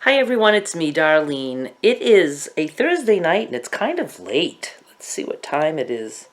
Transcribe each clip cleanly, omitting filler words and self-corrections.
Hi everyone, it's me, Darlene. It is a Thursday night and it's kind of late. Let's see what time it is.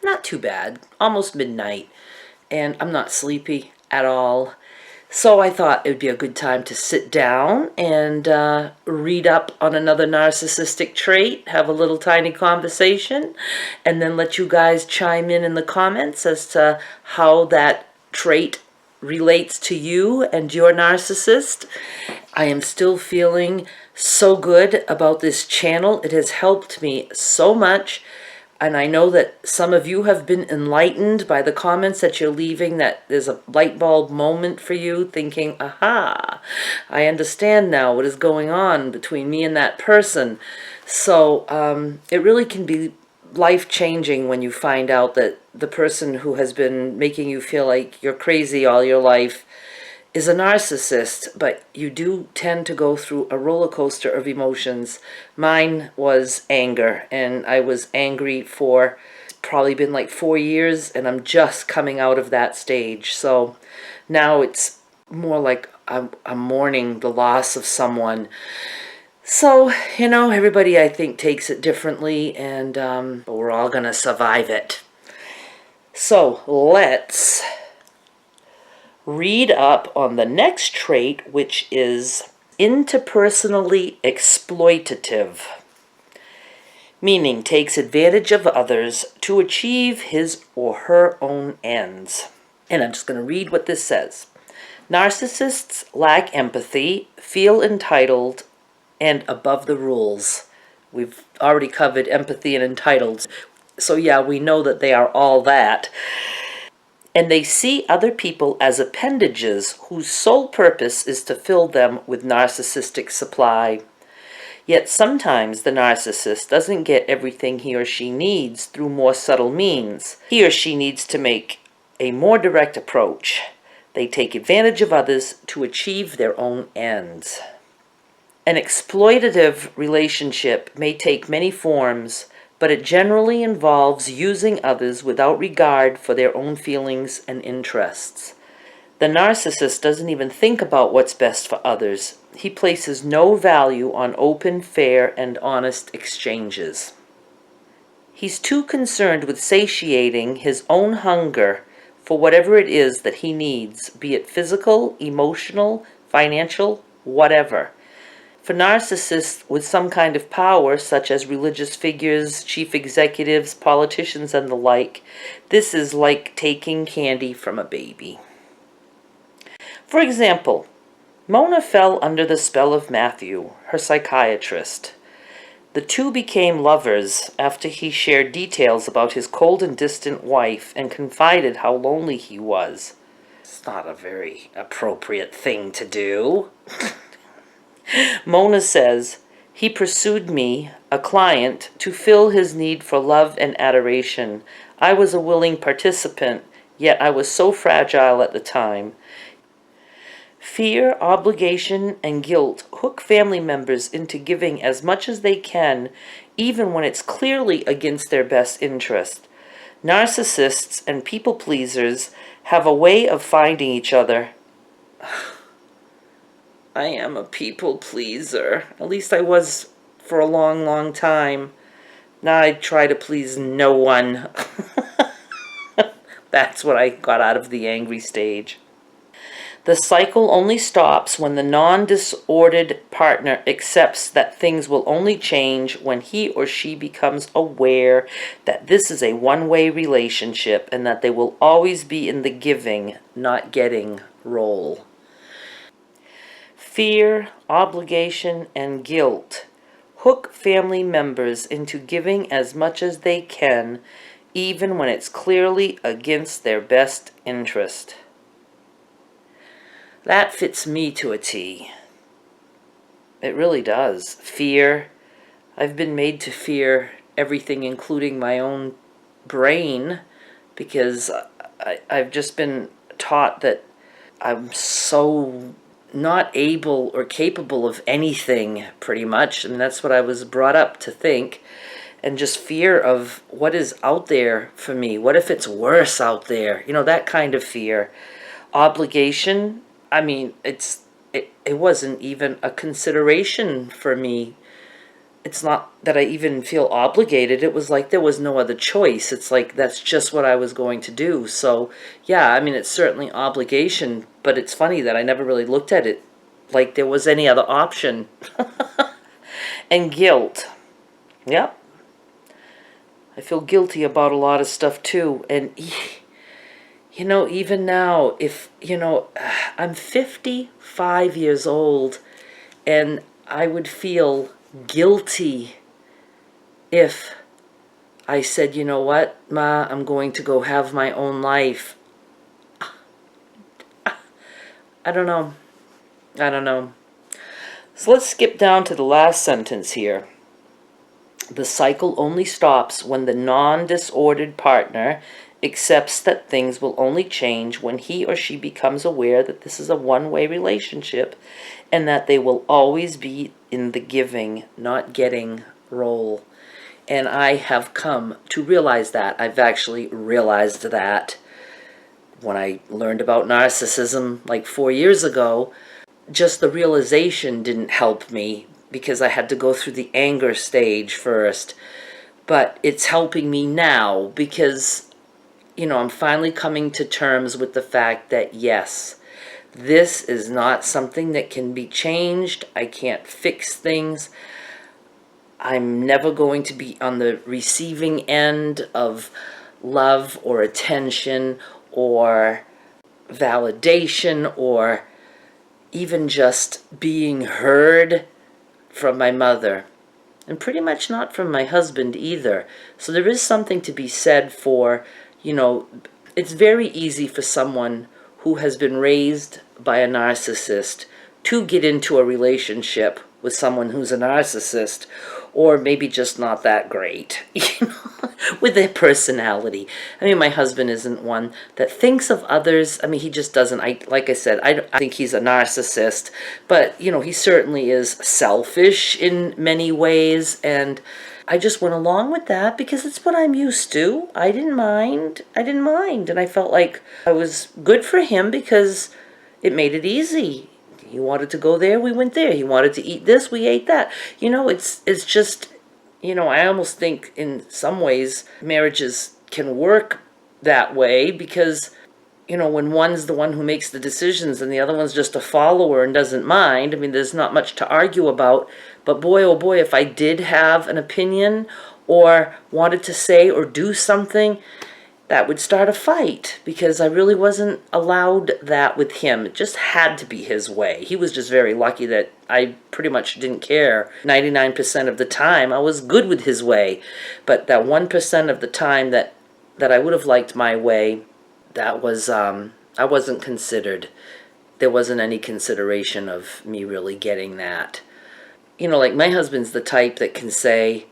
Not too bad, almost midnight, and I'm not sleepy at all. So I thought it would be a good time to sit down and read up on another narcissistic trait, have a little tiny conversation, and then let you guys chime in the comments as to how that trait relates to you and your narcissist. I am still feeling so good about this channel. It has helped me so much. And I know that some of you have been enlightened by the comments that you're leaving, that there's a light bulb moment for you thinking, aha, I understand now what is going on between me and that person. So it really can be life-changing when you find out that the person who has been making you feel like you're crazy all your life is a narcissist, but you do tend to go through a roller coaster of emotions. Mine was anger, and I was angry for probably been like 4 years, and I'm just coming out of that stage. So now it's more like I'm mourning the loss of someone. So, everybody I think takes it differently, and but we're all gonna survive it. So let's read up on the next trait, which is interpersonally exploitative, meaning takes advantage of others to achieve his or her own ends. And I'm just going to read what this says. Narcissists lack empathy, feel entitled, and above the rules. We've already covered empathy and entitled. So yeah, we know that they are all that. And they see other people as appendages whose sole purpose is to fill them with narcissistic supply. Yet sometimes the narcissist doesn't get everything he or she needs through more subtle means. He or she needs to make a more direct approach. They take advantage of others to achieve their own ends. An exploitative relationship may take many forms, but it generally involves using others without regard for their own feelings and interests. The narcissist doesn't even think about what's best for others. He places no value on open, fair, and honest exchanges. He's too concerned with satiating his own hunger for whatever it is that he needs, be it physical, emotional, financial, whatever. For narcissists with some kind of power, such as religious figures, chief executives, politicians, and the like, this is like taking candy from a baby. For example, Mona fell under the spell of Matthew, her psychiatrist. The two became lovers after he shared details about his cold and distant wife and confided how lonely he was. It's not a very appropriate thing to do. Mona says, he pursued me, a client, to fill his need for love and adoration. I was a willing participant, yet I was so fragile at the time. Fear, obligation, and guilt hook family members into giving as much as they can, even when it's clearly against their best interest. Narcissists and people pleasers have a way of finding each other. I am a people pleaser. At least I was for a long, long time. Now I try to please no one. That's what I got out of the angry stage. The cycle only stops when the non-disordered partner accepts that things will only change when he or she becomes aware that this is a one-way relationship and that they will always be in the giving, not getting role. Fear, obligation, and guilt hook family members into giving as much as they can, even when it's clearly against their best interest. That fits me to a T. It really does. Fear. I've been made to fear everything, including my own brain, because I've just been taught that I'm so not able or capable of anything, pretty much. And that's what I was brought up to think. And just fear of what is out there for me. What if it's worse out there? That kind of fear. Obligation. I mean, it's it wasn't even a consideration for me. It's not that I even feel obligated. It was like there was no other choice. It's like that's just what I was going to do. So, yeah, I mean, it's certainly obligation, but it's funny that I never really looked at it like there was any other option. And guilt. Yep. I feel guilty about a lot of stuff too. And, you know, even now, if, you know, I'm 55 years old and I would feel guilty if I said, you know what, Ma, I'm going to go have my own life. I don't know. I don't know. So let's skip down to the last sentence here. The cycle only stops when the non-disordered partner accepts that things will only change when he or she becomes aware that this is a one-way relationship and that they will always be in the giving, not getting role. And I have come to realize that. I've actually realized that when I learned about narcissism like 4 years ago. Just the realization didn't help me because I had to go through the anger stage first. But it's helping me now because, you know, I'm finally coming to terms with the fact that, yes, this is not something that can be changed. I can't fix things. I'm never going to be on the receiving end of love or attention or validation or even just being heard from my mother, and pretty much not from my husband either. So there is something to be said for, you know, it's very easy for someone who has been raised by a narcissist to get into a relationship with someone who's a narcissist, or maybe just not that great, you know, with their personality. I mean, my husband isn't one that thinks of others. I mean, he just doesn't. Like I said, I think he's a narcissist, but, you know, he certainly is selfish in many ways, and I just went along with that because it's what I'm used to. I didn't mind. And I felt like I was good for him because it made it easy. He wanted to go there, we went there. He wanted to eat this, we ate that. You know, it's just, you know, I almost think in some ways marriages can work that way because, you know, when one's the one who makes the decisions and the other one's just a follower and doesn't mind, I mean, there's not much to argue about. But boy, oh boy, if I did have an opinion or wanted to say or do something, that would start a fight because I really wasn't allowed that with him. It just had to be his way. He was just very lucky that I pretty much didn't care. 99% of the time, I was good with his way. But that 1% of the time that I would have liked my way, that was, I wasn't considered. There wasn't any consideration of me really getting that. You know, like my husband's the type that can say,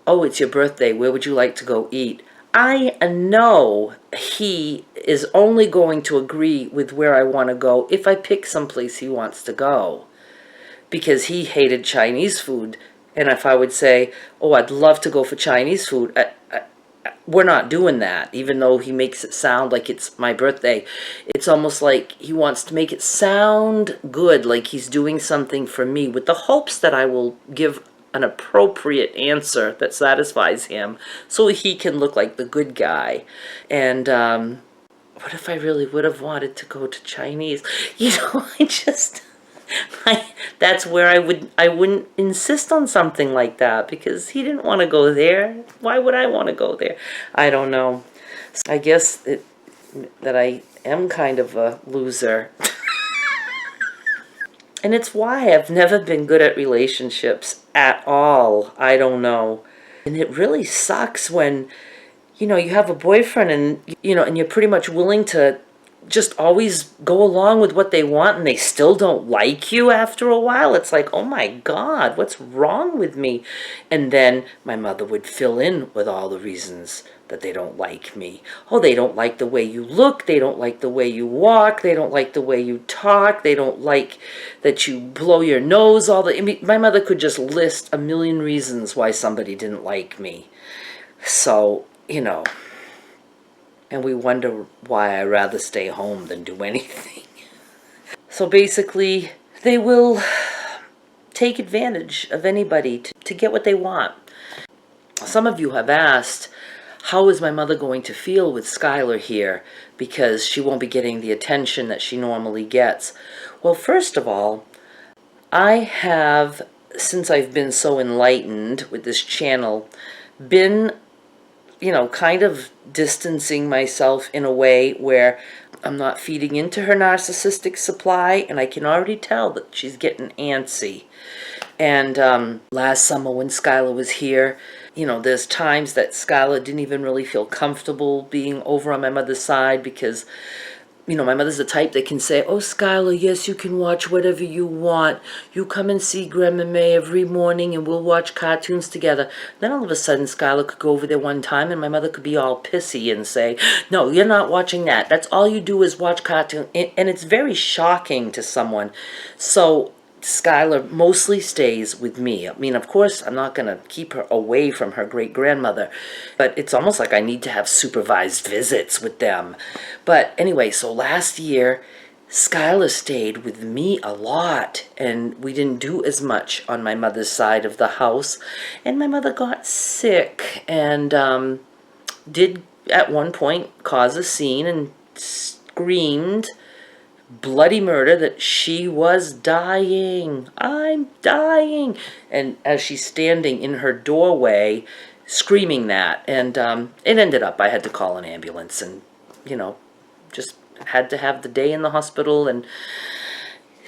oh, it's your birthday, where would you like to go eat? I know he is only going to agree with where I want to go if I pick someplace he wants to go. Because he hated Chinese food. And if I would say, oh, I'd love to go for Chinese food, we're not doing that. Even though he makes it sound like it's my birthday. It's almost like he wants to make it sound good, like he's doing something for me, with the hopes that I will give an appropriate answer that satisfies him so he can look like the good guy. And what if I really would have wanted to go to Chinese? You know, that's where I wouldn't insist on something like that because he didn't want to go there. Why would I want to go there? I don't know. I guess that I am kind of a loser. And it's why I've never been good at relationships at all. I don't know. And it really sucks when, you know, you have a boyfriend and, you know, and you're pretty much willing to just always go along with what they want and they still don't like you after a while. It's like, oh my God, what's wrong with me? And then my mother would fill in with all the reasons that they don't like me. Oh, they don't like the way you look. They don't like the way you walk. They don't like the way you talk. They don't like that you blow your nose. I mean, my mother could just list a million reasons why somebody didn't like me. So, you know, and we wonder why I rather stay home than do anything. So basically, they will take advantage of anybody to get what they want. Some of you have asked, how is my mother going to feel with Skylar here, because she won't be getting the attention that she normally gets? Well, first of all, I have, since I've been so enlightened with this channel, been, kind of distancing myself in a way where I'm not feeding into her narcissistic supply, and I can already tell that she's getting antsy. And last summer when Skylar was here, there's times that Skylar didn't even really feel comfortable being over on my mother's side because, my mother's the type that can say, oh, Skylar, yes, you can watch whatever you want. You come and see Grandma May every morning and we'll watch cartoons together. Then all of a sudden, Skylar could go over there one time and my mother could be all pissy and say, no, you're not watching that. That's all you do is watch cartoons. And it's very shocking to someone. So Skylar mostly stays with me. I mean, of course, I'm not going to keep her away from her great-grandmother, but it's almost like I need to have supervised visits with them. But anyway, so last year, Skylar stayed with me a lot, and we didn't do as much on my mother's side of the house, and my mother got sick and did at one point cause a scene and screamed bloody murder that she was dying. I'm dying. And as she's standing in her doorway screaming that, and it ended up I had to call an ambulance and, just had to have the day in the hospital, and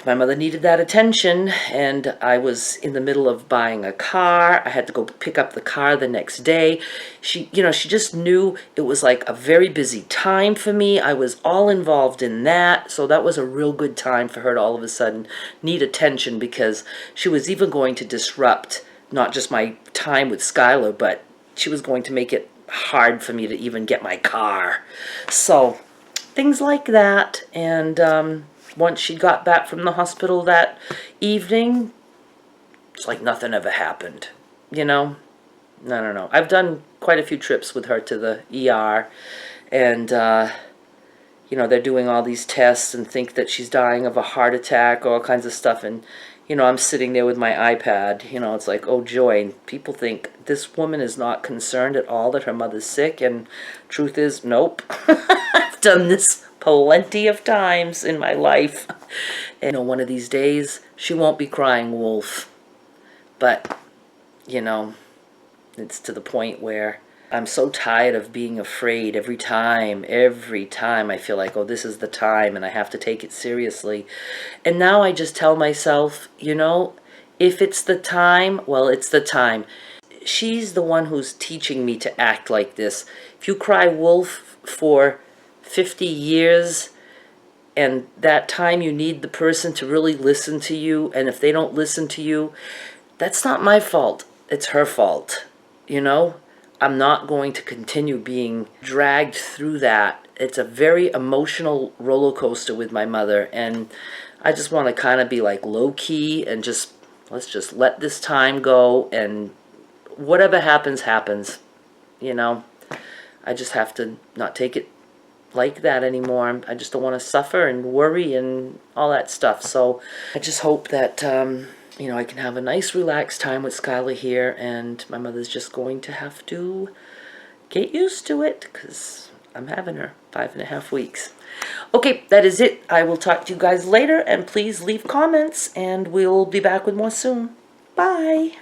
my mother needed that attention, and I was in the middle of buying a car. I had to go pick up the car the next day. She just knew it was like a very busy time for me. I was all involved in that, so that was a real good time for her to all of a sudden need attention, because she was even going to disrupt not just my time with Skylar, but she was going to make it hard for me to even get my car. So things like that, and once she got back from the hospital that evening, it's like nothing ever happened, No. I've done quite a few trips with her to the ER, and, they're doing all these tests and think that she's dying of a heart attack or all kinds of stuff, and, I'm sitting there with my iPad, it's like, oh joy, and people think this woman is not concerned at all that her mother's sick, and truth is, nope. I've done this plenty of times in my life. And one of these days, she won't be crying wolf. But, it's to the point where I'm so tired of being afraid every time I feel like, oh, this is the time and I have to take it seriously. And now I just tell myself, if it's the time, well, it's the time. She's the one who's teaching me to act like this. If you cry wolf for 50 years, and that time you need the person to really listen to you, and if they don't listen to you, that's not my fault. It's her fault. I'm not going to continue being dragged through that. It's a very emotional roller coaster with my mother, and I just want to kind of be like low-key and let's just let this time go, and whatever happens, happens. I just have to not take it like that anymore. I just don't want to suffer and worry and all that stuff. So I just hope that, I can have a nice relaxed time with Skylar here, and my mother's just going to have to get used to it, because I'm having her 5.5 weeks. Okay, that is it. I will talk to you guys later, and please leave comments, and we'll be back with more soon. Bye!